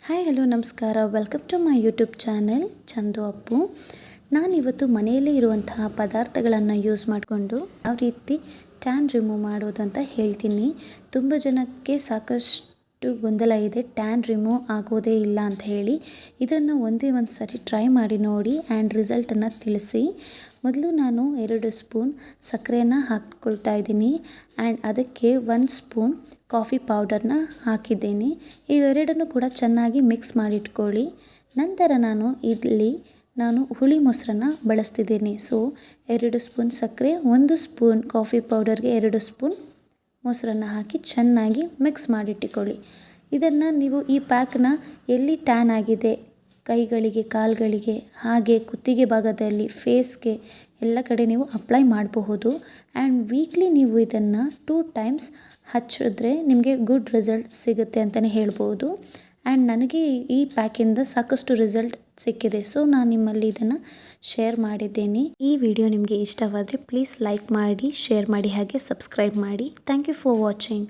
Hi hello ನಮಸ್ಕಾರ, welcome to my YouTube channel Chandu Appu. ನಾನಿವತ್ತು ಮನೆಯಲ್ಲೇ ಇರುವಂತಹ ಪದಾರ್ಥಗಳನ್ನು ಯೂಸ್ ಮಾಡಿಕೊಂಡು ಯಾವ ರೀತಿ ಟ್ಯಾನ್ ರಿಮೂವ್ ಮಾಡೋದು ಅಂತ ಹೇಳ್ತೀನಿ. ತುಂಬ ಜನಕ್ಕೆ ಸಾಕಷ್ಟು ಗೊಂದಲ ಇದೆ, ಟ್ಯಾನ್ ರಿಮೂವ್ ಆಗೋದೇ ಇಲ್ಲ ಅಂತ ಹೇಳಿ. ಇದನ್ನು ಒಂದೇ ಒಂದು ಸರಿ ಟ್ರೈ ಮಾಡಿ ನೋಡಿ ಆ್ಯಂಡ್ ರಿಸಲ್ಟನ್ನು ತಿಳಿಸಿ. ಮೊದಲು ನಾನು 2 ಸ್ಪೂನ್ ಸಕ್ಕರೆಯನ್ನು ಹಾಕ್ಕೊಳ್ತಾ ಇದ್ದೀನಿ ಆ್ಯಂಡ್ ಅದಕ್ಕೆ 1 ಸ್ಪೂನ್ ಕಾಫಿ ಪೌಡರ್ನ ಹಾಕಿದ್ದೇನೆ. ಇವೆರಡನ್ನು ಕೂಡ ಚೆನ್ನಾಗಿ ಮಿಕ್ಸ್ ಮಾಡಿಟ್ಕೊಳ್ಳಿ. ನಂತರ ನಾನು ಹುಳಿ ಮೊಸರನ್ನು ಬಳಸ್ತಿದ್ದೀನಿ. ಸೊ 2 ಸ್ಪೂನ್ ಸಕ್ಕರೆ, 1 ಸ್ಪೂನ್ ಕಾಫಿ ಪೌಡರ್ಗೆ 2 ಸ್ಪೂನ್ ಮೊಸರನ್ನು ಹಾಕಿ ಚೆನ್ನಾಗಿ ಮಿಕ್ಸ್ ಮಾಡಿಟ್ಟುಕೊಳ್ಳಿ. ಇದನ್ನು ನೀವು ಈ ಪ್ಯಾಕ್ನ ಎಲ್ಲಿ ಟ್ಯಾನ್ ಆಗಿದೆ, ಕೈಗಳಿಗೆ, ಕಾಲುಗಳಿಗೆ, ಹಾಗೆ ಕುತ್ತಿಗೆ ಭಾಗದಲ್ಲಿ, ಫೇಸ್ಗೆ ಎಲ್ಲ ಕಡೆ ನೀವು ಅಪ್ಲೈ ಮಾಡಬಹುದು. ಆ್ಯಂಡ್ ವೀಕ್ಲಿ ನೀವು ಇದನ್ನು 2 ಟೈಮ್ಸ್ ಹಚ್ಚಿದ್ರೆ ನಿಮಗೆ ಗುಡ್ ರಿಸಲ್ಟ್ ಸಿಗುತ್ತೆ ಅಂತಲೇ ಹೇಳ್ಬೋದು. ಆ್ಯಂಡ್ ನನಗೆ ಈ ಪ್ಯಾಕಿಂದ ಸಾಕಷ್ಟು ರಿಸಲ್ಟ್ ಸಿಕ್ಕಿದೆ. ಸೊ ನಾನು ನಿಮ್ಮಲ್ಲಿ ಇದನ್ನು ಶೇರ್ ಮಾಡಿದ್ದೇನೆ. ಈ ವಿಡಿಯೋ ನಿಮಗೆ ಇಷ್ಟವಾದರೆ ಪ್ಲೀಸ್ ಲೈಕ್ ಮಾಡಿ, ಶೇರ್ ಮಾಡಿ, ಹಾಗೆ ಸಬ್ಸ್ಕ್ರೈಬ್ ಮಾಡಿ. Thank you for watching.